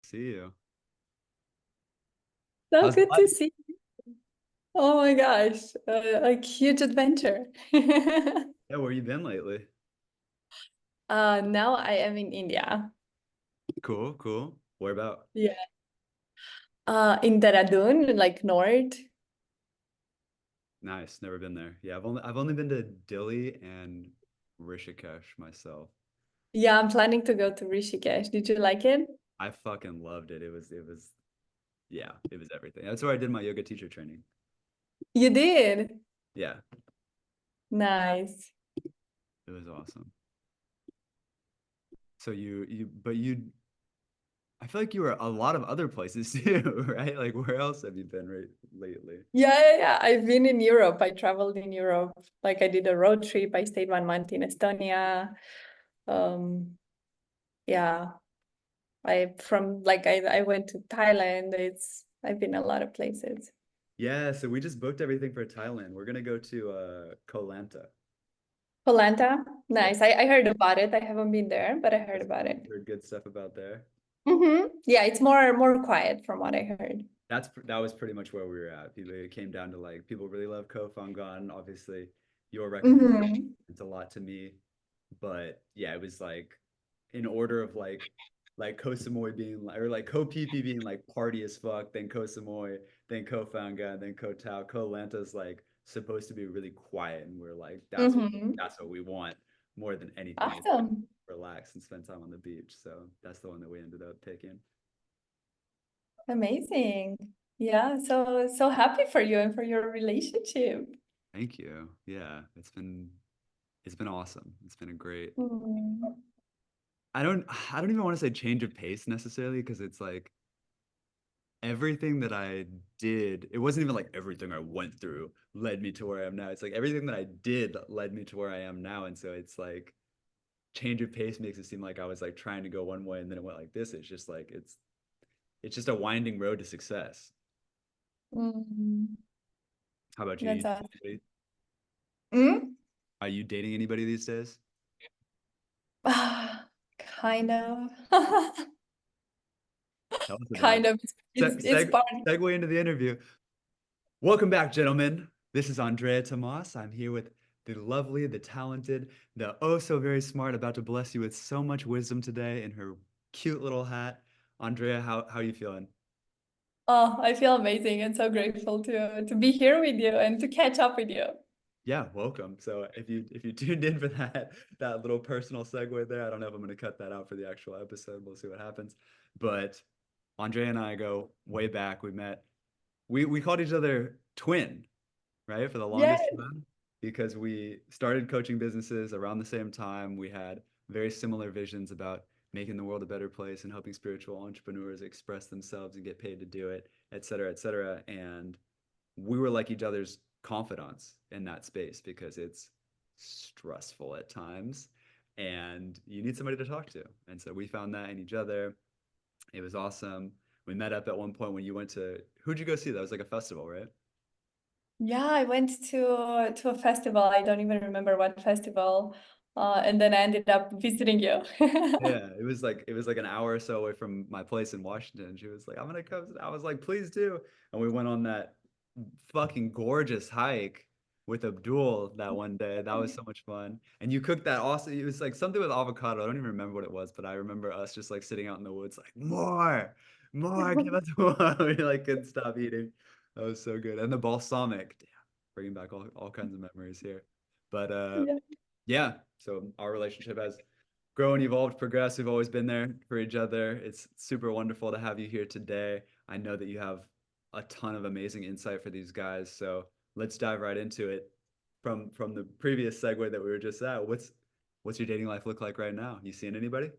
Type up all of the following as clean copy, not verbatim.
See you. So How's good life? to see you. Oh my gosh, a huge adventure. Yeah, where you been lately? Now I am in India. Cool, cool. Where about? Yeah. In Dehradun, like north. Nice. Never been there. Yeah, I've only been to Delhi and Rishikesh myself. Yeah, I'm planning to go to Rishikesh. Did you like it? I fucking loved it. It was yeah, it was everything. That's where I did my yoga teacher training. You did. Yeah, Nice. it was awesome. So you I feel like you were a lot of other places too, right? Like where else have you been lately? Yeah. I've been in Europe. I traveled in Europe. Like I did a road trip. I stayed 1 month in Estonia. Um, yeah. I went to Thailand. I've been a lot of places. Yeah, so we just booked everything for Thailand. We're gonna go to Koh Lanta. Polenta, Yeah, nice. I heard about it. I haven't been there, but I heard about it. heard good stuff about there. Yeah, it's more quiet from what I heard. That was pretty much where we were at. People It came down to like people really love Koh Phangan. Obviously, your recommendation Hmm. meant a lot to me. But yeah, it was like in order of like Koh Samui being like or like Koh Phi Phi being like party as fuck, then Koh Samui, then Koh Phangan, then Koh Tao. Koh Lanta's like supposed to be really quiet, and we're like Hmm. that's what we want more than anything is like Awesome. relax and spend time on the beach. So that's the one that we ended up picking. Amazing. Yeah, so happy for you and for your relationship. Thank you. Yeah, it's been awesome. It's been a great. Mm. I don't even want to say change of pace necessarily because it's like everything that I did, it wasn't even like everything I went through led me to where I am now. It's like everything that I did led me to where I am now. And so it's like change of pace makes it seem like I was like trying to go one way and then it went like this. It's just like it's just a winding road to success. Mm. How about you? That's awesome. Anybody- Mm? Are you dating anybody these days? Kind of. Tell us about Kind it. of. It's part. Segue into the interview. Welcome back, gentlemen. This is Andrea Tomas. I'm here with the lovely, the talented, the oh so very smart, about to bless you with so much wisdom today in her cute little hat. Andrea, how are you feeling? Oh, I feel amazing and so grateful to be here with you and to catch up with you. Yeah, welcome. So if you tuned in for that little personal segue there, I don't know if I'm going to cut that out for the actual episode. We'll see what happens. But Andrea and I go way back. We called each other twin, right? For the Yeah. longest time, because we started coaching businesses around the same time. We had very similar visions about making the world a better place and helping spiritual entrepreneurs express themselves and get paid to do it, et cetera, et cetera. And we were like each other's confidants in that space because it's stressful at times and you need somebody to talk to. And so we found that in each other. It was awesome. We met up at one point when you went to, who'd you go see? That was like a festival, right? Yeah, I went to a festival. I don't even remember what festival. And then I ended up visiting you. Yeah, it was like an hour or so away from my place in Washington. She was like, "I'm gonna come." I was like, "Please do." And we went on that fucking gorgeous hike with Abdul that one day. That was so much fun. And you cooked that awesome. It was like something with avocado. I don't even remember what it was, but I remember us just like sitting out in the woods, like more, give us more. We like couldn't stop eating. That was so good. And the balsamic, damn, bringing back all kinds of memories here. But Yeah. yeah. So our relationship has grown, evolved, progressed. We've always been there for each other. It's super wonderful to have you here today. I know that you have a ton of amazing insight for these guys. So let's dive right into it. From the previous segue that we were just at, what's your dating life look like right now? You seeing anybody?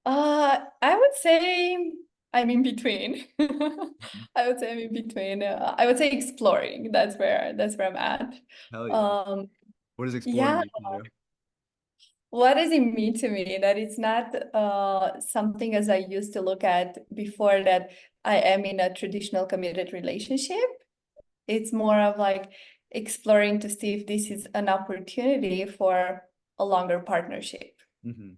I would say I'm in between. Mhm. I would say I'm in between. I would say exploring. That's where I'm at. Hell yeah. Um, What does exploring yeah. mean to you? What does it mean to me? That it's not something as I used to look at before that I am in a traditional committed relationship. It's more of like exploring to see if this is an opportunity for a longer partnership. Hmm.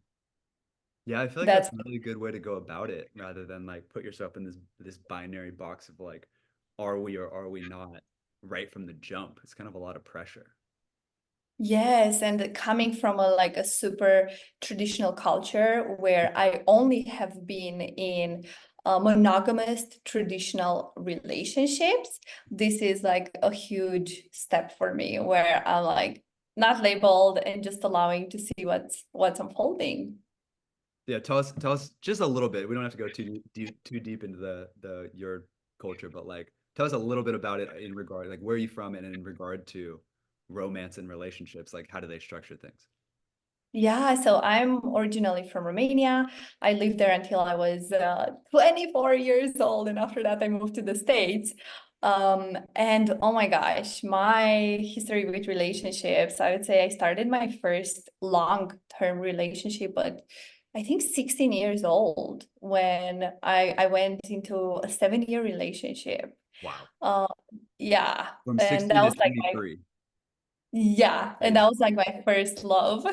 Yeah, I feel like that's That's a really good way to go about it rather than like put yourself in this binary box of like, are we or are we not right from the jump? It's kind of a lot of pressure. Yes, and coming from a like a super traditional culture where I only have been in monogamous traditional relationships, this is like a huge step for me where I'm like not labeled and just allowing to see what's unfolding. Yeah, tell us just a little bit. We don't have to go too deep into the your culture, but like tell us a little bit about it in regard, like where are you from and in regard to romance and relationships, like how do they structure things? Yeah, so I'm originally from Romania. I lived there until I was 24 years old, and after that, I moved to the States. And oh my gosh, my history with relationships, I would say I started my first long-term relationship at I think 16 years old when I went into a 7-year relationship. Wow. Uh, yeah, From and that 16 to was like my 23. yeah, and that Crazy. was like my first love.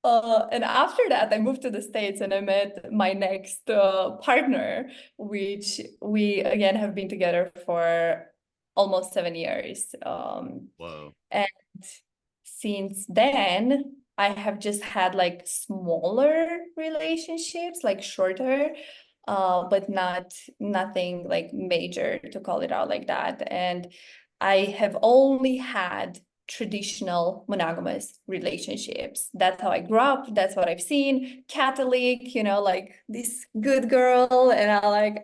And after that, I moved to the States and I met my next partner, which we again have been together for almost 7 years. Whoa. And since then, I have just had like smaller relationships, like shorter, but nothing like major to call it out like that. And I have only had traditional monogamous relationships. That's how I grew up. That's what I've seen. Catholic, like this good girl, and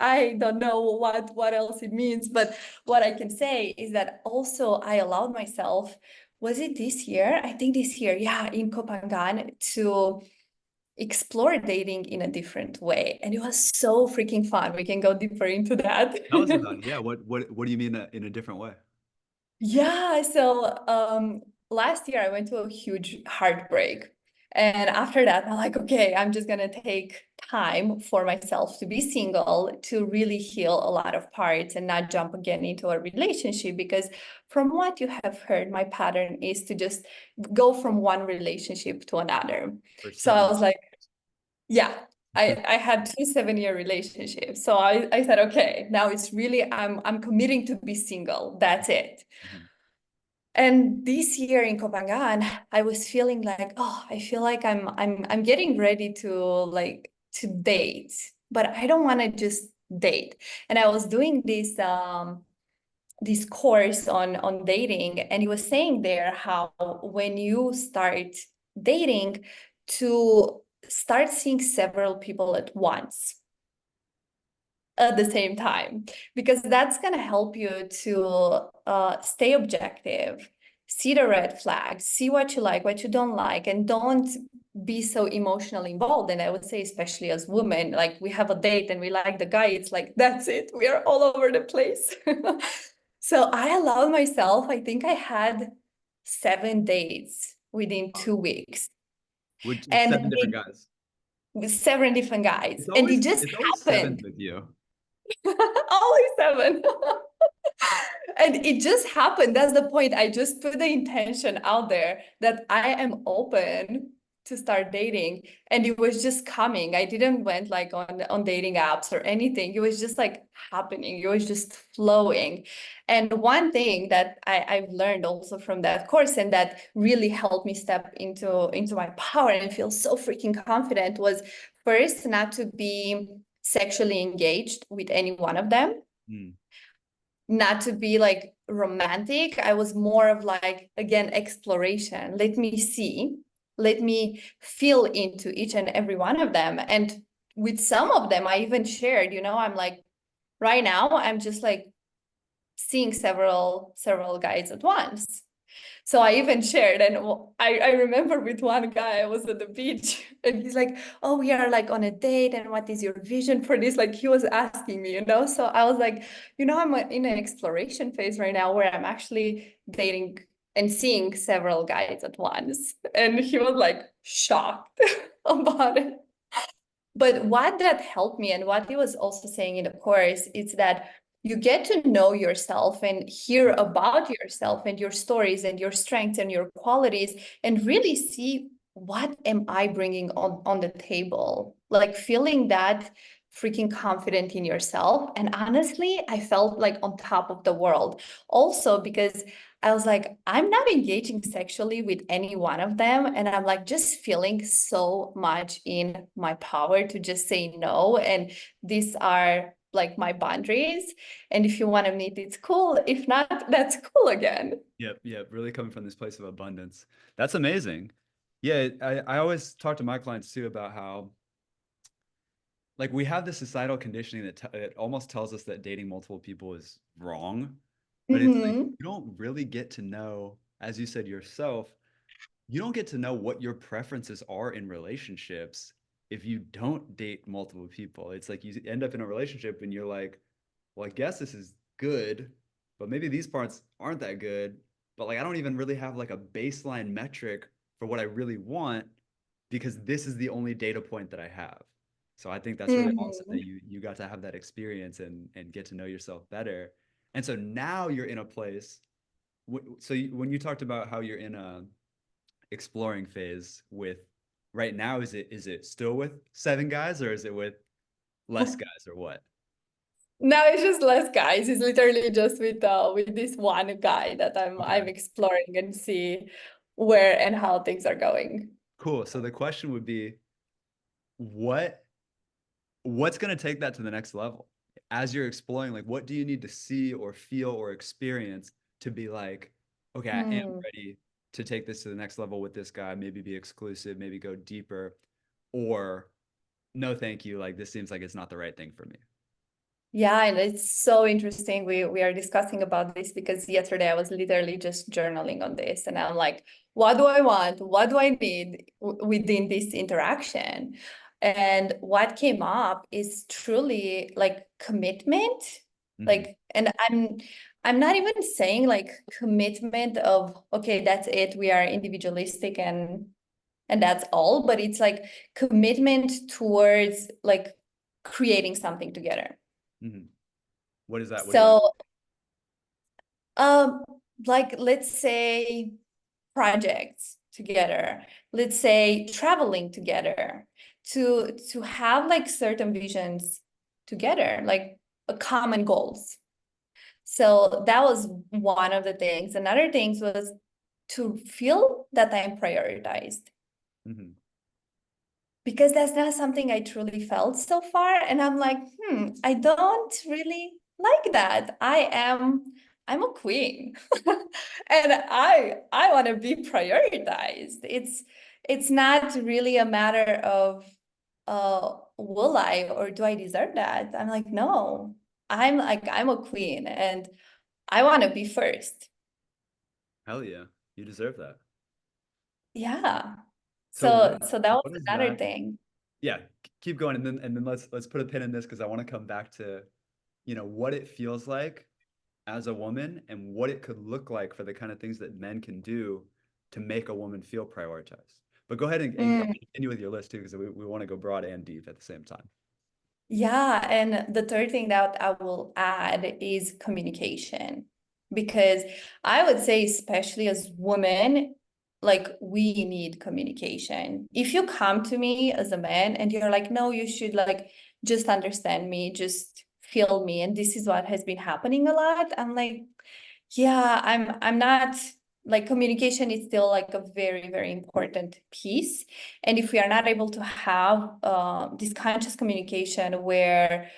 I don't know what else it means, but what I can say is that also I allowed myself, was it this year? I think this year, yeah, in Copenhagen to explore dating in a different way. And it was so freaking fun. We can go deeper into that. Tell us about it. Yeah, what do you mean in a different way? Yeah, so last year I went to a huge heartbreak. And after that, I'm like, okay, I'm just gonna take time for myself to be single, to really heal a lot of parts and not jump again into a relationship. Because from what you have heard, my pattern is to just go from one relationship to another. For So I 7 years. was like, yeah, I had 2 7-year relationships. So I said, okay, now it's really I'm committing to be single. That's it. Mhm. And this year in Copenhagen, I was feeling like, oh, I feel like I'm getting ready to date, but I don't want to just date. And I was doing this course on dating, and he was saying there how when you start dating, to start seeing several people at once at the same time, because that's going to help you to stay objective, see the red flags, see what you like, what you don't like, and don't be so emotionally involved. And I would say, especially as women, like we have a date and we like the guy, it's like, that's it, we are all over the place. So I allowed myself, I think I had 7 dates within Wow. 2 weeks, With and 7 different guys. with 7 different guys, and it just It's always seven happened. with you. Only 7. And it just happened. That's the point. I just put the intention out there that I am open to start dating. And it was just coming. I didn't went like on dating apps or anything. It was just like happening. It was just flowing. And one thing that I've learned also from that course and that really helped me step into my power and feel so freaking confident was first not to be sexually engaged with any one of them, Mm. not to be like romantic. I was more of like, again, exploration. Let me see, let me feel into each and every one of them. And with some of them, I even shared, I'm like, right now, I'm just like seeing several guys at once. So I even shared, and I remember with one guy, I was at the beach, and he's like, "Oh, we are like on a date, and what is your vision for this?" Like he was asking me. So I was like, I'm in an exploration phase right now where I'm actually dating and seeing several guys at once, and he was like shocked about it. But what that helped me, and what he was also saying in the course, is that you get to know yourself and hear about yourself and your stories and your strengths and your qualities, and really see what am I bringing on the table? Like feeling that freaking confident in yourself. And honestly, I felt like on top of the world. Also, because I was like, I'm not engaging sexually with any one of them. And I'm like just feeling so much in my power to just say no. And these are like my boundaries. And if you want to meet, it's cool. If not, that's cool again. Yep, yep. Really coming from this place of abundance. That's amazing. Yeah, I always talk to my clients too about how like we have this societal conditioning that it almost tells us that dating multiple people is wrong, but it's like Mm-hmm. you don't really get to know, as you said yourself, you don't get to know what your preferences are in relationships if you don't date multiple people. It's like you end up in a relationship and you're like, well, I guess this is good, but maybe these parts aren't that good. But like, I don't even really have like a baseline metric for what I really want because this is the only data point that I have. So I think that's really awesome that Mm-hmm. you got to have that experience and get to know yourself better. And so now you're in a place. So when you talked about how you're in a exploring phase with right now, is it still with 7 guys or is it with less guys or what? No, it's just less guys. It's literally just with this one guy that I'm Okay. exploring and see where and how things are going. Cool. So the question would be, what what's going to take that to the next level? As you're exploring, like what do you need to see or feel or experience to be like, okay, I am Hmm. ready to take this to the next level with this guy, maybe be exclusive, maybe go deeper, or no, thank you. Like this seems like it's not the right thing for me. Yeah, and it's so interesting. We are discussing about this because yesterday I was literally just journaling on this, and I'm like, what do I want? What do I need within this interaction? And what came up is truly like commitment. Hmm. Like, and I'm not even saying like commitment of okay, that's it. We are individualistic and that's all, but it's like commitment towards like creating something together. Hmm. What is that? What does that? So, um, like let's say projects together, let's say traveling together, to have like certain visions together, like a common goals. So that was one of the things. Another things was to feel that I'm prioritized Hmm. because that's not something I truly felt so far. And I'm like, I don't really like that. I'm a queen. And I want to be prioritized. It's not really a matter of will I or do I deserve that? I'm like, no. I'm a queen and I want to be first. Hell yeah, you deserve that. Yeah. So So that was what is another that? thing. Yeah, keep going, and then let's put a pin in this because I want to come back to what it feels like as a woman and what it could look like for the kind of things that men can do to make a woman feel prioritized. But go ahead and Mm. continue with your list too, because we want to go broad and deep at the same time. Yeah, and the third thing that I will add is communication. Because I would say, especially as women, like we need communication. If you come to me as a man and you're like, no, you should like just understand me, just feel me, and this is what has been happening a lot, I'm like, yeah, I'm not like communication is still like a very, very important piece. And if we are not able to have this conscious communication where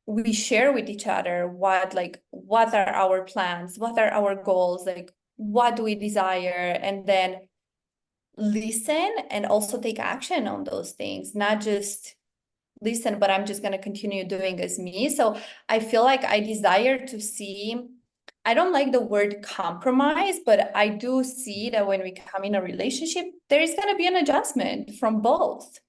we share with each other what are our plans, what are our goals, like what do we desire, and then listen and also take action on those things, not just listen, but I'm just going to continue doing as me. So I feel like I desire to see, I don't like the word compromise, but I do see that when we come in a relationship, there is going to be an adjustment from both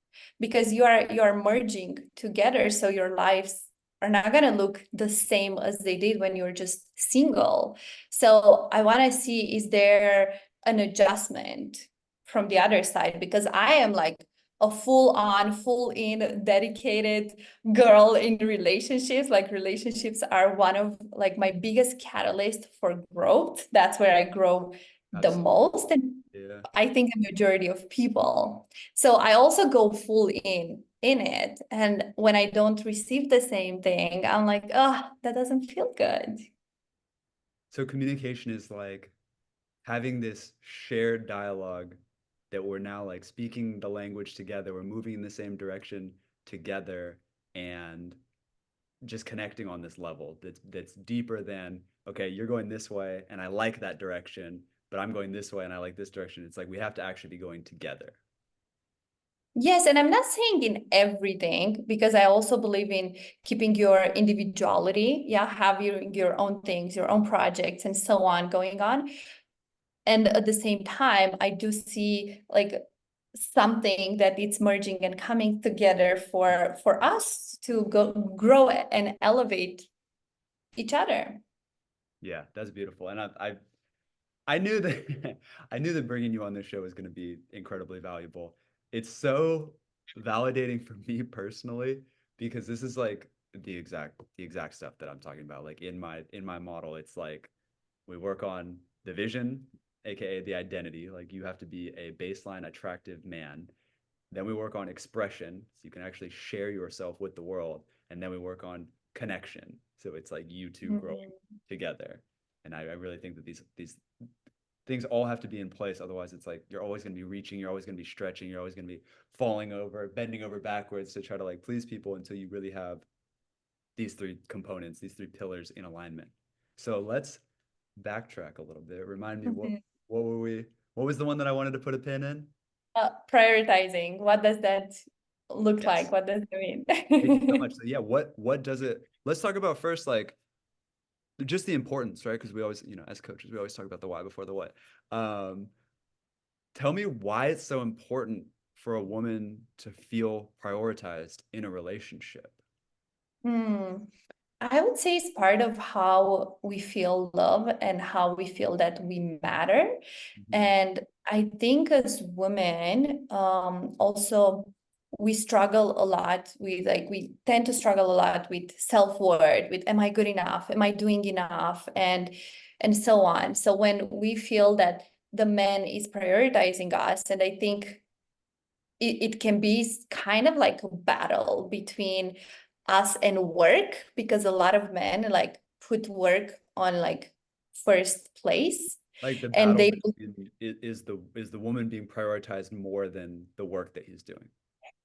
because you are merging together. So your lives are not going to look the same as they did when you were just single. So I want to see, is there an adjustment from the other side? Because I am like a full on, full in, dedicated girl in relationships. Like relationships are one of like my biggest catalyst for growth. That's where I grow the Absolutely. most, and Yeah. I think a majority of people. So I also go full in it. And when I don't receive the same thing, I'm like, oh, that doesn't feel good. So communication is like having this shared dialogue that we're now like speaking the language together, we're moving in the same direction together and just connecting on this level that's deeper than okay, you're going this way and I like that direction, but I'm going this way and I like this direction. It's like we have to actually be going together. Yes, and I'm not saying in everything because I also believe in keeping your individuality, yeah, having your own things, your own projects and so on going on. And at the same time, I do see like something that it's merging and coming together for us to go grow and elevate each other. Yeah, that's beautiful. And I knew that I knew that bringing you on this show was going to be incredibly valuable. It's so validating for me personally because this is like the exact stuff that I'm talking about. Like in my model, it's like we work on the vision, aka the identity. Like you have to be a baseline attractive man. Then we work on expression, so you can actually share yourself with the world. And then we work on connection. So it's like you two growing Mhm. together. And I really think that these things all have to be in place. Otherwise, it's like you're always going to be reaching, you're always going to be stretching, you're always going to be falling over, bending over backwards to try to like please people until you really have these three components, these three pillars in alignment. So let's backtrack a little bit. Remind me Mhm. what were we what was the one that I wanted to put a pin in? Prioritizing, what does that look like? Yes. What does it Thank you so mean? much. So yeah, what does it let's talk about first like just the importance, right? Because we always, as coaches, we always talk about the why before the what. Um, Tell me why it's so important for a woman to feel prioritized in a relationship. Hmm. I would say it's part of how we feel love and how we feel that we matter. Mhm. And I think as women, also we struggle a lot with like we tend to struggle a lot with self-worth, with am I good enough? Am I doing enough? And so on. So when we feel that the man is prioritizing us, and I think it can be kind of like a battle between us and work because a lot of men like put work on like first place Like the and battle they between is the woman being prioritized more than the work that he's doing.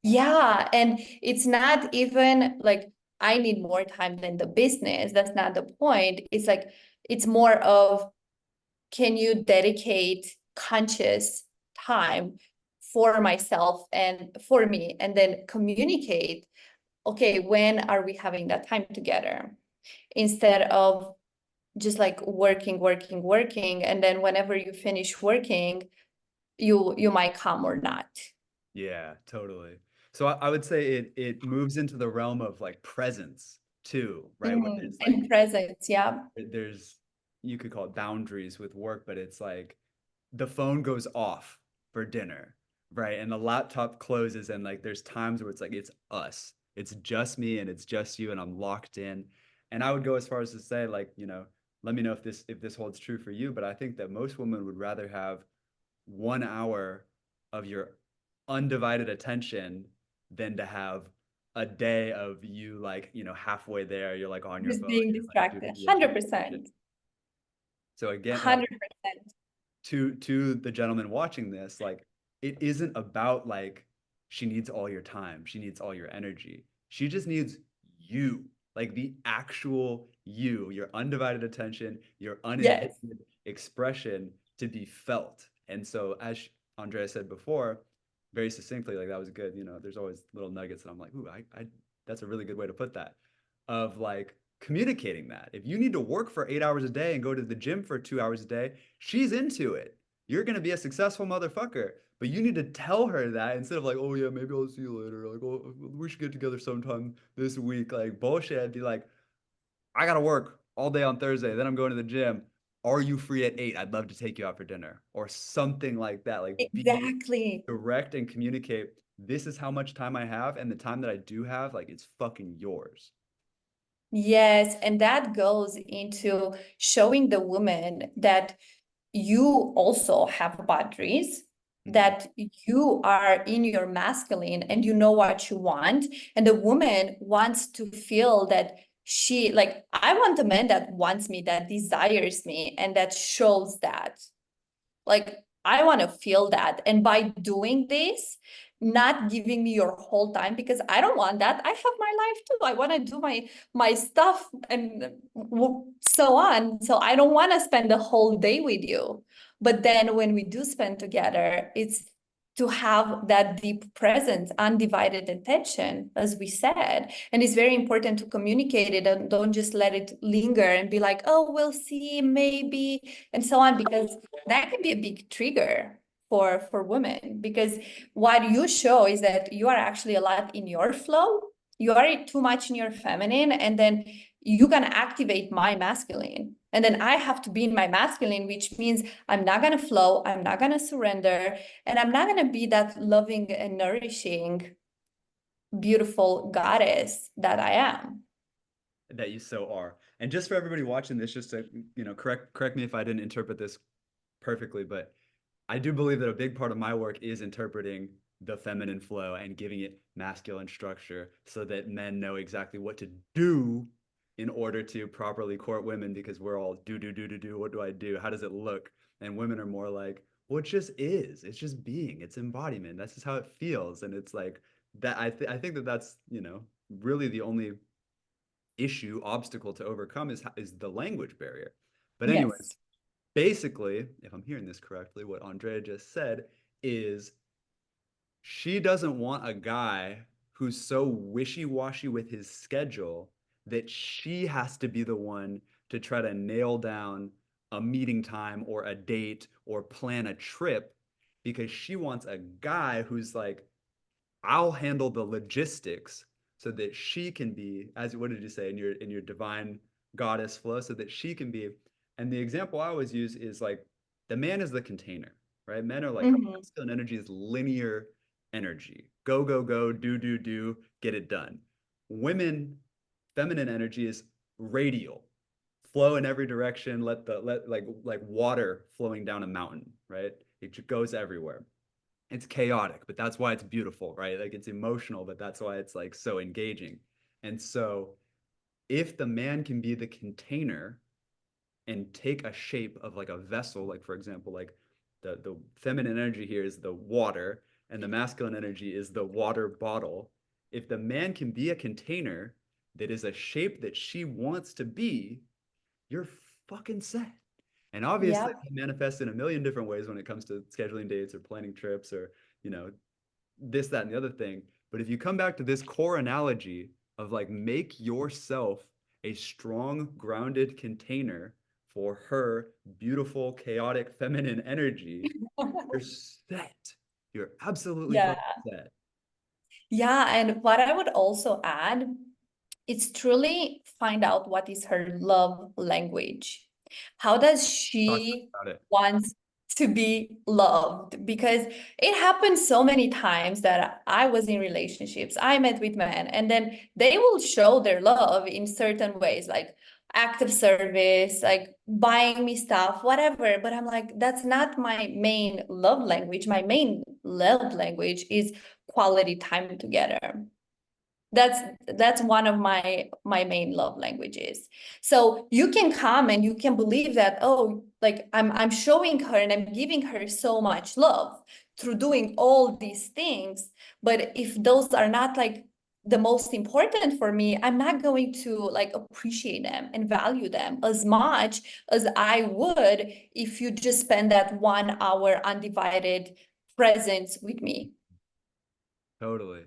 yeah, and it's not even like I need more time than the business. That's not the point. It's like it's more of can you dedicate conscious time for myself and for me and then communicate, okay, when are we having that time together instead of just like working and then whenever you finish working you might come or not. Yeah, totally. So I would say it moves into the realm of like presence too, right? Where Mhm. it's And like presence, yeah. there's you could call it boundaries with work, but it's like the phone goes off for dinner, right? And the laptop closes and like there's times where it's like it's us. It's just me and it's just you and I'm locked in. And I would go as far as to say like, let me know if this holds true for you, but I think that most women would rather have 1 hour of your undivided attention than to have a day of you like, halfway there, you're like on your Just phone, being you're like distracted doing the adjudication. 100%. So again, like 100%. to the gentleman watching this, like it isn't about like she needs all your time, she needs all your energy. She just needs you, like the actual you, your undivided attention, your Yes. uninhibited expression to be felt. And so, as Andrea said before, very succinctly, like that was good. There's always little nuggets that I'm like, ooh, I that's a really good way to put that. Of like communicating that. If you need to work for 8 hours a day and go to the gym for 2 hours a day, she's into it. You're gonna be a successful motherfucker. But you need to tell her that instead of like, oh yeah, maybe I'll see you later. Like, oh, we should get together sometime this week. Like bullshit. I'd be like, I gotta work all day on Thursday. Then I'm going to the gym. Are you free at 8? I'd love to take you out for dinner or something like that. Like be Exactly. direct and communicate. This is how much time I have, and the time that I do have, like it's fucking yours. Yes, and that goes into showing the woman that you also have boundaries, Mhm. that you are in your masculine and you know what you want. And the woman wants to feel that she, like, I want a man that wants me, that desires me, and that shows that. Like, I want to feel that. And by doing this, not giving me your whole time, because I don't want that. I have my life too. I want to do my stuff and so on. So I don't want to spend the whole day with you. But then when we do spend together, it's to have that deep presence, undivided attention, as we said. And it's very important to communicate it, and don't just let it linger and be like, oh, we'll see, maybe, and so on, because that can be a big trigger for women, because what you show is that you are actually a lot in your flow, you are too much in your feminine, and then you can activate my masculine, and then I have to be in my masculine, which means I'm not going to flow, I'm not going to surrender, and I'm not going to be that loving and nourishing beautiful goddess that I am. That you so are. And just for everybody watching this, just to, correct me if I didn't interpret this perfectly, but I do believe that a big part of my work is interpreting the feminine flow and giving it masculine structure so that men know exactly what to do in order to properly court women, because we're all do. What do I do? How does it look? And women are more like, well, it just is. It's just being. It's embodiment. That's just how it feels. And it's like that. I think that that's, really the only obstacle to overcome is the language barrier. But anyways, Yes. basically, if I'm hearing this correctly, what Andrea just said is she doesn't want a guy who's so wishy-washy with his schedule that she has to be the one to try to nail down a meeting time or a date or plan a trip, because she wants a guy who's like, I'll handle the logistics so that she can be, as what did you say, in your divine goddess flow, so that she can be. And the example I always use is like the man is the container, right? Men are like, Mhm. masculine energy is linear energy. Go, do, get it done. Women, feminine energy is radial, flow in every direction, let like water flowing down a mountain, right? It goes everywhere. It's chaotic, but that's why it's beautiful, right? Like it's emotional, but that's why it's like so engaging. And so if the man can be the container and take a shape of like a vessel, like for example, like the feminine energy here is the water and the masculine energy is the water bottle. If the man can be a container that is a shape that she wants to be, you're fucking set. And obviously, Yep. it manifests in a million different ways when it comes to scheduling dates or planning trips or, you know, this, that, and the other thing. But if you come back to this core analogy of like, make yourself a strong, grounded container for her beautiful, chaotic, feminine energy, you're set. You're absolutely Yeah. fucking set. Yeah. And what I would also add, it's truly find out what is her love language. How does Talk she about it. wants to be loved? Because it happens so many times that I was in relationships, I met with men, and then they will show their love in certain ways, like act of service, like buying me stuff, whatever. But I'm like, that's not my main love language. My main love language is quality time together. That's one of my main love languages. So you can come and you can believe that, oh, like I'm showing her and I'm giving her so much love through doing all these things, but if those are not like the most important for me, I'm not going to like appreciate them and value them as much as I would if you just spend that 1 hour undivided presence with me. Totally.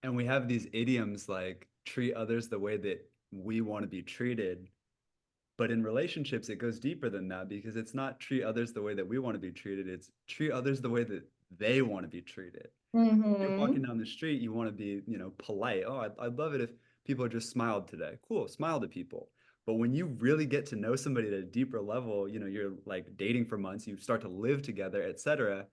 And we have these idioms like treat others the way that we want to be treated. But in relationships, it goes deeper than that, because it's not treat others the way that we want to be treated. It's treat others the way that they want to be treated. You're walking Mm-hmm. down the street, you want to be, polite. Oh, I'd love it if people just smiled today. Cool, smile to people. But when you really get to know somebody at a deeper level, you're like dating for months, you start to live together, etc.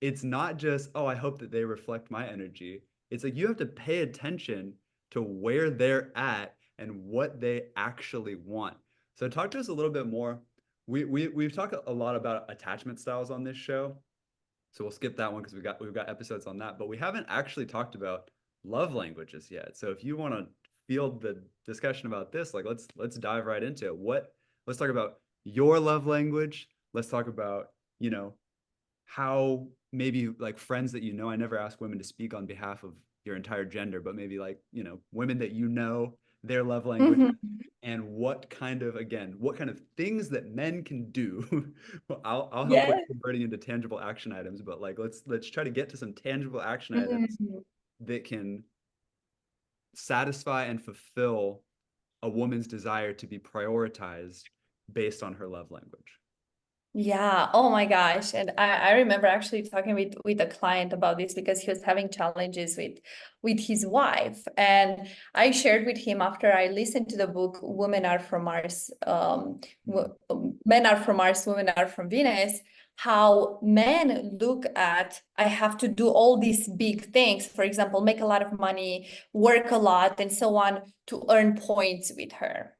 It's not just, oh, I hope that they reflect my energy. It's like you have to pay attention to where they're at and what they actually want. So talk to us a little bit more. we've talked a lot about attachment styles on this show, so we'll skip that one because we've got episodes on that, but we haven't actually talked about love languages yet. So if you want to field the discussion about this, like let's dive right into it. Let's talk about your love language. Let's talk about, how maybe like friends that I never ask women to speak on behalf of your entire gender, but maybe like, women that their love language Mhm. and what kind of things that men can do. I'll help with Yes. converting into tangible action items, but like let's try to get to some tangible action items Mhm. that can satisfy and fulfill a woman's desire to be prioritized based on her love language. Yeah, oh my gosh. And I remember actually talking with a client about this because he was having challenges with his wife. And I shared with him after I listened to the book Women Are from Mars, Mm. Men Are from Mars, Women Are from Venus, how men look at I have to do all these big things, for example, make a lot of money, work a lot, and so on to earn points with her,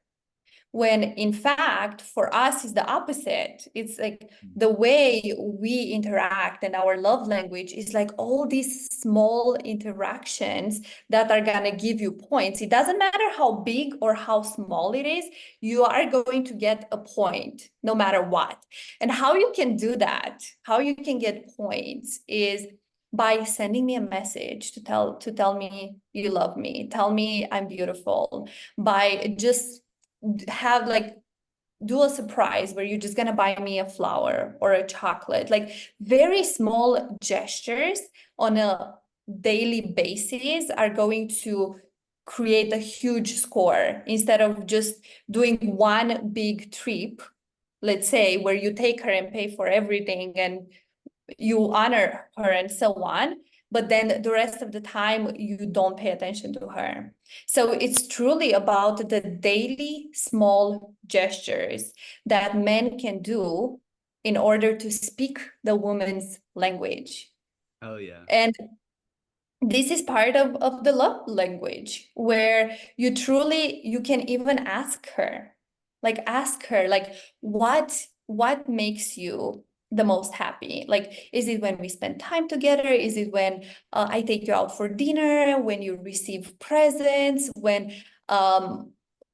when in fact for us is the opposite. It's like Mm. the way we interact and our love language is like all these small interactions that are going to give you points. It doesn't matter how big or how small it is, you are going to get a point no matter what. And how you can do that, how you can get points, is by sending me a message to tell me you love me, tell me I'm beautiful, by just have like do a surprise where you're just gonna buy me a flower or a chocolate, like very small gestures on a daily basis are going to create a huge score instead of just doing one big trip, let's say, where you take her and pay for everything and you honor her and so on, but then the rest of the time you don't pay attention to her. So it's truly about the daily small gestures that men can do in order to speak the woman's language. Oh yeah. And this is part of the love language where you can even ask her like what makes you the most happy. Like, is it when we spend time together? Is it when I take you out for dinner, when you receive presents, when um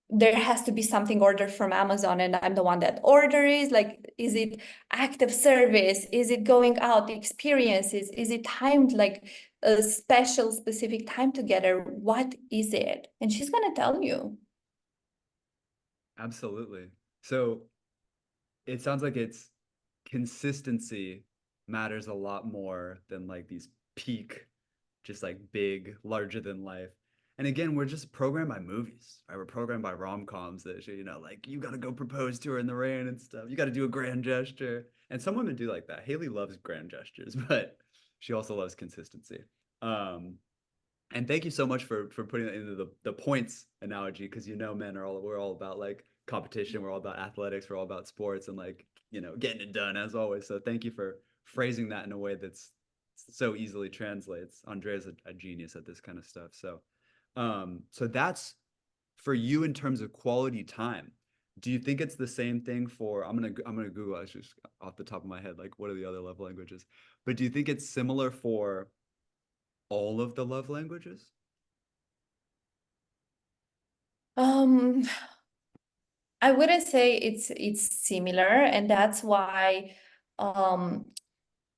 there has to be something ordered from Amazon and I'm the one that orders? Like, is it active service? Is it going out experiences? Is it timed like a special specific time together? What is it? And she's gonna tell you. Absolutely. So it sounds like it's consistency matters a lot more than like these peak, just like big, larger than life. And again, we're just programmed by movies, right? We're programmed by rom-coms that, like you got to go propose to her in the rain and stuff. You got to do a grand gesture. And some women do like that. Haley loves grand gestures, but she also loves consistency. Um, and thank you so much for putting it into the points analogy, because we're all about like competition, we're all about athletics, we're all about sports and like, getting it done as always. So thank you for phrasing that in a way that's so easily translates. Andrea's a genius at this kind of stuff. So that's for you in terms of quality time. Do you think it's the same thing for I'm gonna Google it just off the top of my head, like what are the other love languages? But do you think it's similar for all of the love languages? Um, I wouldn't say it's similar, and that's why um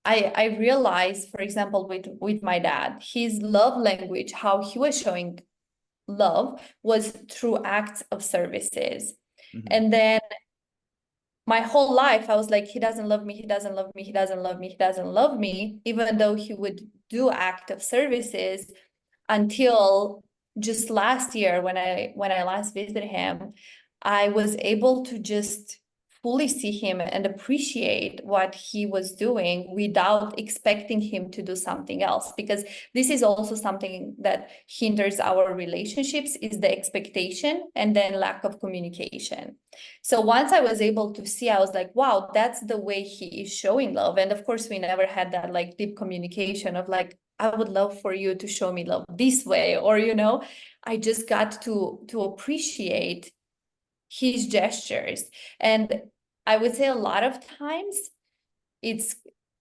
I realized, for example, with my dad, his love language, how he was showing love was through acts of services. Mhm. And then my whole life, I was like, he doesn't love me, he doesn't love me, he doesn't love me, he doesn't love me, even though he would do act of services, until just last year when I last visited him, I was able to just fully see him and appreciate what he was doing without expecting him to do something else, because this is also something that hinders our relationships, is the expectation and then lack of communication. So once I was able to see, I was like, wow, that's the way he is showing love. And of course, we never had that like deep communication of like, I would love for you to show me love this way, or I just got to appreciate his gestures. And I would say a lot of times it's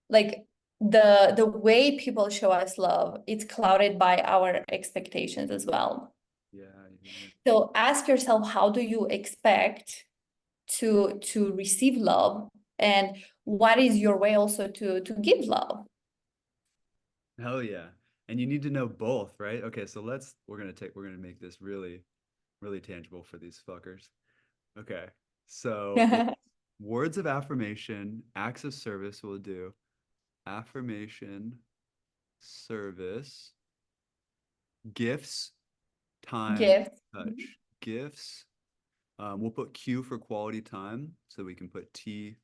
like the way people show us love, it's clouded by our expectations as well. Yeah, yeah, So ask yourself, how do you expect to receive love, and what is your way also to give love? yeah. Hell yeah. And you need to know both, right? Okay, so we're gonna make this really, really tangible for these fuckers. Okay. So it's words of affirmation, acts of service will do. Affirmation, service, gifts, time, Gifts. touch. Gifts. We'll put Q for quality time, so we can put T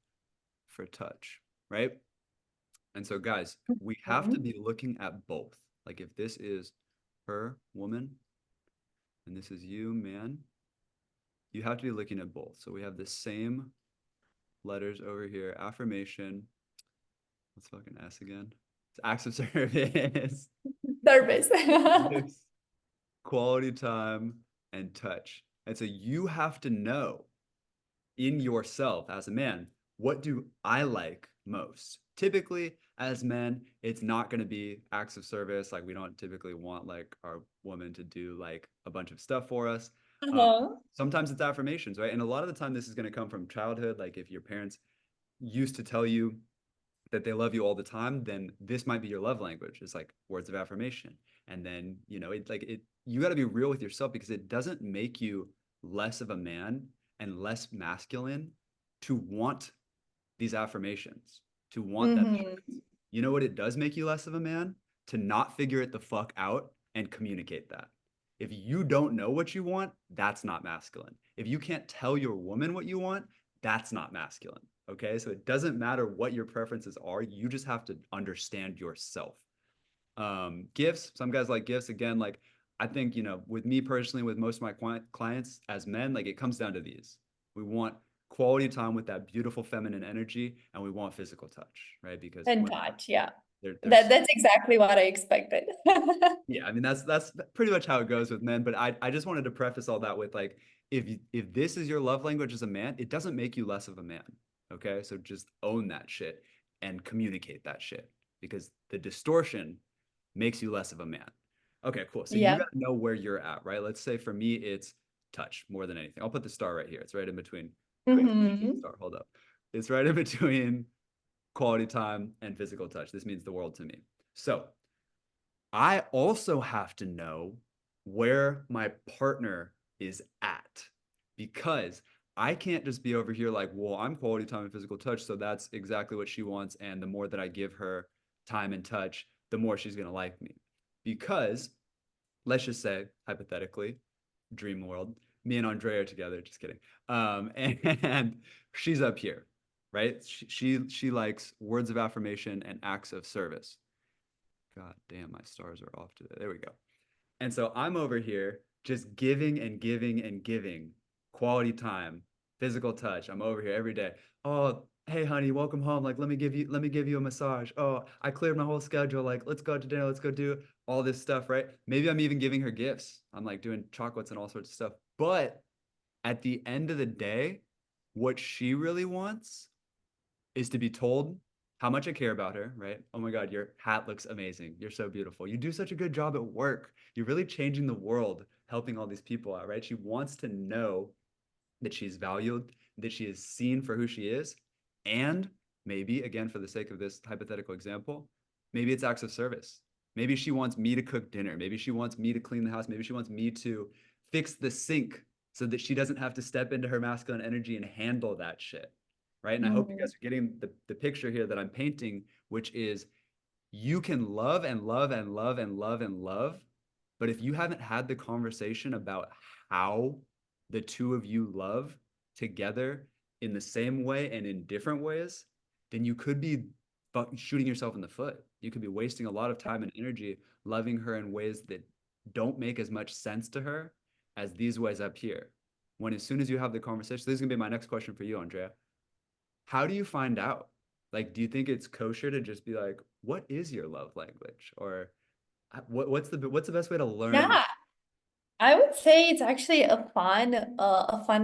for touch, right? And so, guys, we have to Mhm. be looking at both. Like if this is her, woman, and this is you, man, you have to be looking at both. So we have the same letters over here. Affirmation. What's fucking S again? It's acts of service. Service. Gifts, quality time, and touch. And so you have to know in yourself as a man, what do I like most? Typically, as men, it's not going to be acts of service. Like we don't typically want like our woman to do like a bunch of stuff for us. Uh-huh. Sometimes it's affirmations, right? And a lot of the time, this is going to come from childhood. Like if your parents used to tell you that they love you all the time, then this might be your love language. It's like words of affirmation. And then, you got to be real with yourself because it doesn't make you less of a man and less masculine to want these affirmations, to want that Hmm. assurance. You know what it does make you less of a man? To not figure it the fuck out and communicate that. If you don't know what you want, that's not masculine. If you can't tell your woman what you want, that's not masculine. Okay. So it doesn't matter what your preferences are. You just have to understand yourself. Gifts, some guys like gifts. Again, like I think, with me personally, with most of my clients as men, like it comes down to these. We want quality time with that beautiful feminine energy, and we want physical touch, right? Because And when touch, yeah. there's That's exactly what I expected. yeah, I mean that's pretty much how it goes with men. But I just wanted to preface all that with like if this is your love language as a man, it doesn't make you less of a man. Okay, so just own that shit and communicate that shit because the distortion makes you less of a man. Okay, cool. So you Yeah. got to know where you're at, right? Let's say for me it's touch more than anything. I'll put the star right here. It's right in between. Wait, Hmm. star. Hold up. It's right in between quality time and physical touch. This means the world to me. So I also have to know where my partner is at because I can't just be over here like, well, I'm quality time and physical touch. So that's exactly what she wants. And the more that I give her time and touch, the more she's going to like me. Because let's just say, hypothetically, dream world, me and Andrea are together. Just kidding. And she's up here, right? She likes words of affirmation and acts of service. God damn, my stars are off today. There we go. And so I'm over here just giving and giving and giving quality time, physical touch. I'm over here every day. Oh, hey honey, welcome home. Like let me give you a massage. Oh, I cleared my whole schedule. Like let's go to dinner, let's go do all this stuff, right? Maybe I'm even giving her gifts. I'm like doing chocolates and all sorts of stuff. But at the end of the day, what she really wants is to be told how much I care about her, right? Oh my God, your hat looks amazing. You're so beautiful. You do such a good job at work. You're really changing the world, helping all these people out, right? She wants to know that she's valued, that she is seen for who she is. And maybe, again, for the sake of this hypothetical example, maybe it's acts of service. Maybe she wants me to cook dinner. Maybe she wants me to clean the house. Maybe she wants me to fix the sink so that she doesn't have to step into her masculine energy and handle that shit. Right. And I hope you Hmm. guys are getting the picture here that I'm painting, which is you can love and love and love and love and love. But if you haven't had the conversation about how the two of you love together in the same way and in different ways, then you could be shooting yourself in the foot. You could be wasting a lot of time and energy loving her in ways that don't make as much sense to her as these ways up here. When as soon as you have the conversation, this is gonna be my next question for you, Andrea. How do you find out? Like, do you think it's kosher to just be like, what is your love language? Or what's the best way to learn? Yeah. I would say it's actually a fun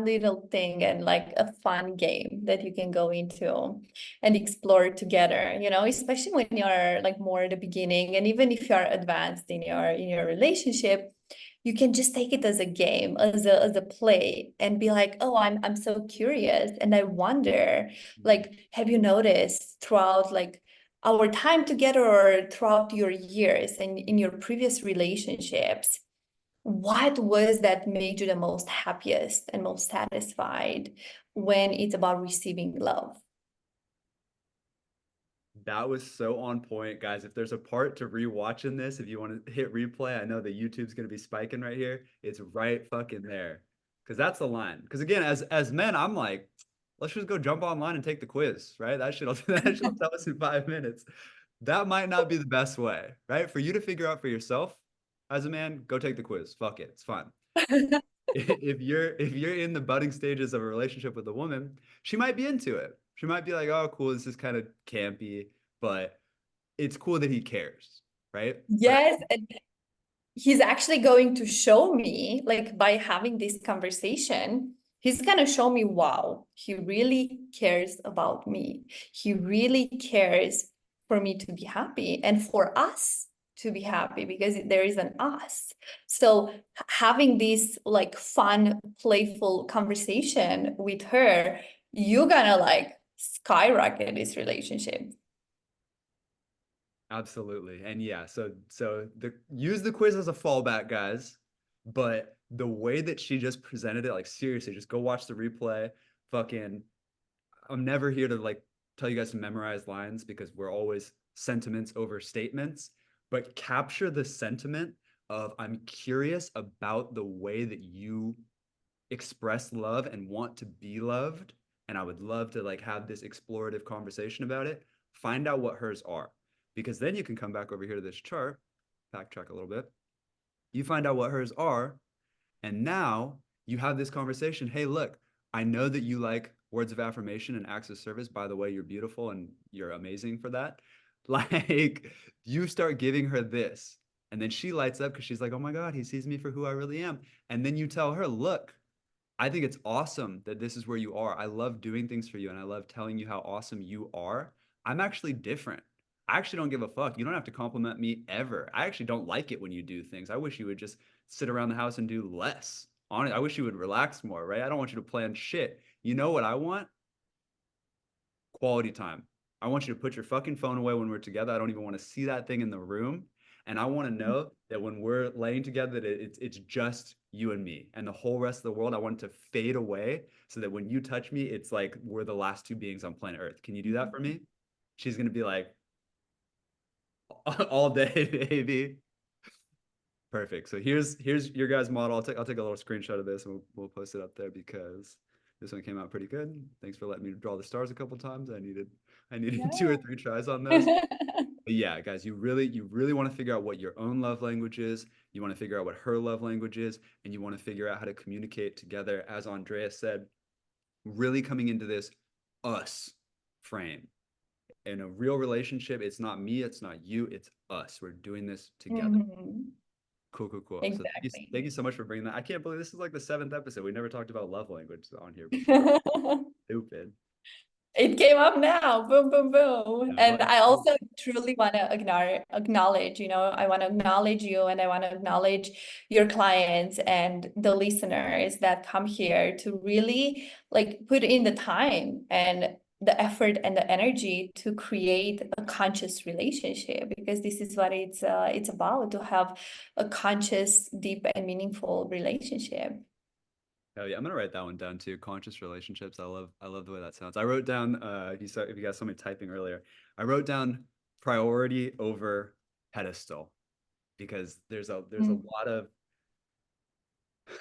little thing and like a fun game that you can go into and explore together, you know, especially when you're like more at the beginning and even if you're advanced in your relationship, you can just take it as a game, as a play and be like, oh, I'm so curious and I wonder, Mm. like, have you noticed throughout like our time together or throughout your years and in your previous relationships? What was that made you the most happiest and most satisfied when it's about receiving love? That was so on point, guys. If there's a part to rewatch in this, if you want to hit replay, I know the YouTube's gonna be spiking right here. It's right fucking there. Because that's the line. Because again, as men, I'm like, let's just go jump online and take the quiz, right? That should that should tell us in 5 minutes. That might not be the best way, right? For you to figure out for yourself as a man, go take the quiz. Fuck it, it's fine. If you're in the budding stages of a relationship with a woman, she might be into it. She might be like, "Oh, cool, this is kind of campy, but it's cool that he cares, right?" But Yes, and he's actually going to show me, like by having this conversation, he's gonna show me, wow, he really cares about me. He really cares for me to be happy and for us to be happy because there is an us. So having this like fun, playful conversation with her, you're gonna like skyrocket this relationship. absolutely. And yeah, so the use the quiz as a fallback, guys. But the way that she just presented it, like seriously, just go watch the replay. Fucking I'm never here to like tell you guys to memorize lines because we're always sentiments over statements, but capture the sentiment of I'm curious about the way that you express love and want to be loved. And I would love to like have this explorative conversation about it. Find out what hers are. Because then you can come back over here to this chart, backtrack a little bit. You find out what hers are, and now you have this conversation. Hey, look, I know that you like words of affirmation and acts of service. By the way, you're beautiful and you're amazing for that. Like, you start giving her this. And then she lights up because she's like, oh my God, he sees me for who I really am. And then you tell her, look, I think it's awesome that this is where you are. I love doing things for you and I love telling you how awesome you are. I'm actually different. I actually don't give a fuck. You don't have to compliment me ever. I actually don't like it when you do things. I wish you would just sit around the house and do less. Honestly, I wish you would relax more, right? I don't want you to plan shit. You know what I want? Quality time. I want you to put your fucking phone away when we're together. I don't even want to see that thing in the room. And I want to know that when we're laying together, that it's just you and me. And the whole rest of the world, I want it to fade away so that when you touch me, it's like we're the last two beings on planet Earth. Can you do that for me? She's gonna be like, all day, baby. Perfect. So here's your guys' model. I'll take a little screenshot of this and we'll post it up there because this one came out pretty good. Thanks for letting me draw the stars a couple times. I needed two or three tries on those. Yeah. But yeah, guys, you really want to figure out what your own love language is. You want to figure out what her love language is, and you want to figure out how to communicate together. As Andrea said, really coming into this us frame. In a real relationship, it's not me, it's not you, it's us. We're doing this together. Mhm. Cool, cool, cool. So Exactly. thank you so much for bringing that. I can't believe this is like the seventh episode. We never talked about love language on here before. Stupid. It came up now, boom, boom, boom. No, And I also truly want to acknowledge, you know, I want to acknowledge you and I want to acknowledge your clients and the listeners that come here to really like put in the time and the effort and the energy to create a conscious relationship because this is what it's about to have a conscious, deep, and meaningful relationship. oh yeah, I'm gonna write that one down too. Conscious relationships. I love the way that sounds. I wrote down if you guys saw me typing earlier, I wrote down priority over pedestal because there's a Mm. lot of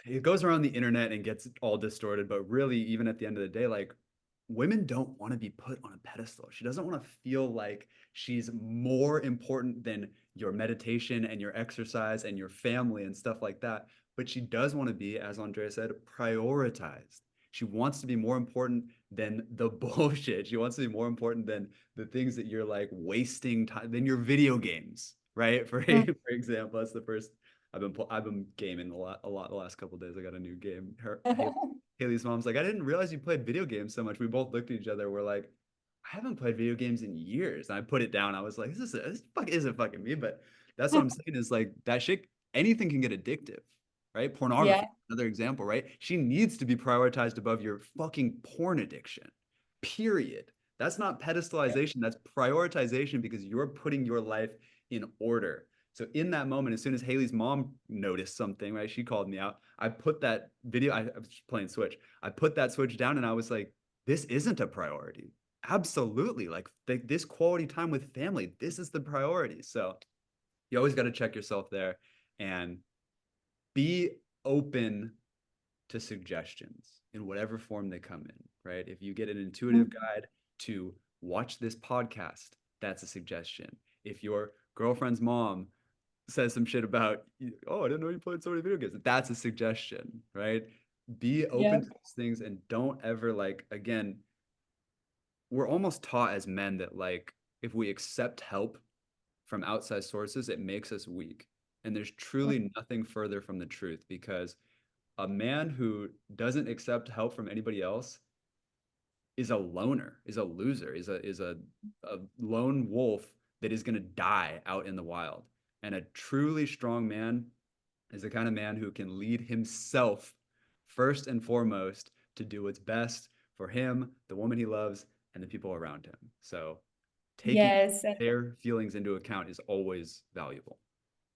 it goes around the internet and gets all distorted, but really even at the end of the day, like women don't want to be put on a pedestal. She doesn't want to feel like she's more important than your meditation and your exercise and your family and stuff like that. But she does want to be, as Andrea said, prioritized. She wants to be more important than the bullshit. She wants to be more important than the things that you're like wasting time, than your video games, right? For Mm. for example, that's the first I've been gaming a lot the last couple of days. I got a new game. Haley's mom's like, I didn't realize you played video games so much. We both looked at each other. We're like, I haven't played video games in years. And I put it down. I was like, this fuck isn't fucking me. But that's what I'm saying is like that shit, anything can get addictive, right? Yeah. Pornography, another example, right? She needs to be prioritized above your fucking porn addiction, period. That's not pedestalization. That's prioritization because you're putting your life in order. So in that moment, as soon as Haley's mom noticed something, right, she called me out. I put that video, I was playing Switch. I put that Switch down and I was like, this isn't a priority. Absolutely. Like this quality time with family, this is the priority. So you always got to check yourself there and be open to suggestions in whatever form they come in, right? If you get an intuitive guide to watch this podcast, that's a suggestion. If your girlfriend's mom says some shit about, oh, I didn't know you played so many video games, that's a suggestion, right? Be open Yep. to these things and don't ever like, again, we're almost taught as men that like if we accept help from outside sources, it makes us weak. And there's truly nothing further from the truth because a man who doesn't accept help from anybody else is a loner, is a loser, is a lone wolf that is going to die out in the wild. And a truly strong man is the kind of man who can lead himself first and foremost to do what's best for him, the woman he loves, and the people around him. So taking Yes. their feelings into account is always valuable.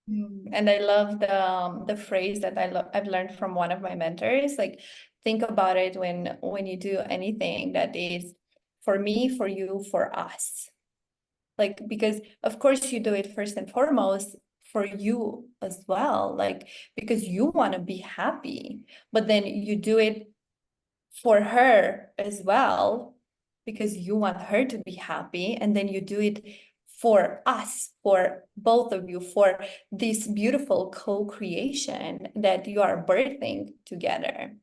And I love the phrase that I've learned from one of my mentors. Like, think about it when you do anything that is for me, for you, for us. Like, because of course you do it first and foremost for you as well. Like, because you want to be happy, but then you do it for her as well because you want her to be happy, and then you do it for us, for both of you, for this beautiful co-creation that you are birthing together.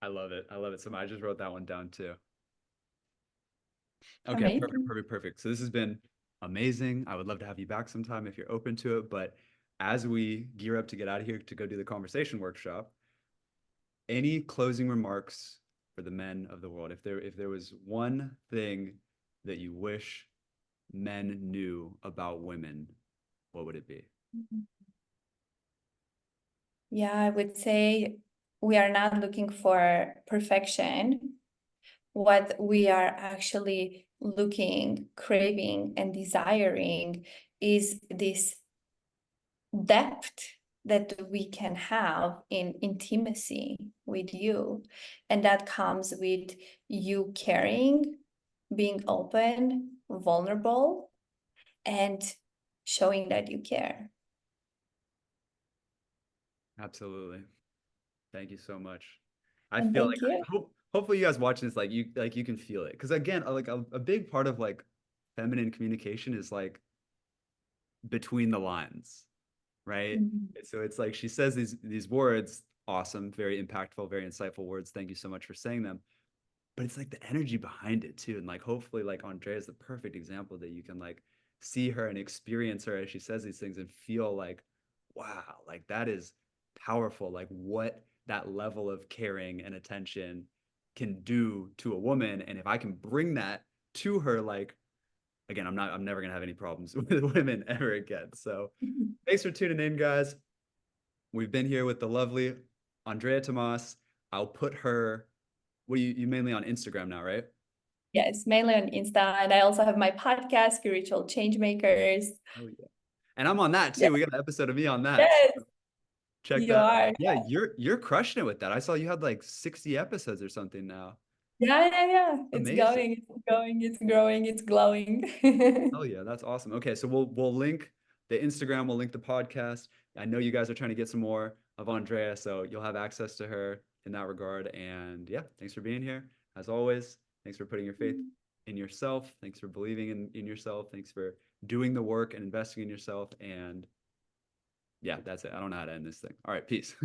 I love it. I love it so much. I just wrote that one down too. Okay, perfect, Amazing. perfect, perfect. So this has been amazing. I would love to have you back sometime if you're open to it. But as we gear up to get out of here to go do the conversation workshop, any closing remarks for the men of the world? If there was one thing that you wish men knew about women, what would it be? Yeah, I would say we are not looking for perfection. What we are actually looking, craving, and desiring is this depth that we can have in intimacy with you. And that comes with you caring, being open, vulnerable, and showing that you care. Absolutely. Thank you so much. I And feel like thank you. hopefully you guys watching this like you can feel it because again like a big part of like feminine communication is like between the lines, right? Mhm. So it's like she says these words, awesome, very impactful, very insightful words. Thank you so much for saying them. But it's like the energy behind it too. And like hopefully like Andrea is the perfect example that you can like see her and experience her as she says these things and feel like, wow, like that is powerful. Like what that level of caring and attention can do to a woman. And if I can bring that to her, like again, I'm never gonna have any problems with women ever again. So thanks for tuning in, guys. We've been here with the lovely Andrea Tomas. I'll put her. What you mainly on Instagram now, right? Yes, mainly on Insta. And I also have my podcast, Spiritual Changemakers. Oh yeah. And I'm on that Yeah. too. We got an episode of me on that. So Yes, check you that out. are. Yeah, you're crushing it with that. I saw you had like 60 episodes or something now. Yeah. It's Amazing. going, it's going, it's growing, it's glowing. Oh yeah, that's awesome. Okay, so we'll link the Instagram, we'll link the podcast. I know you guys are trying to get some more of Andrea, so you'll have access to her in that regard. And yeah, thanks for being here. As always, thanks for putting your faith in yourself. Thanks for believing in yourself. Thanks for doing the work and investing in yourself. And yeah, that's it. I don't know how to end this thing. All right, peace.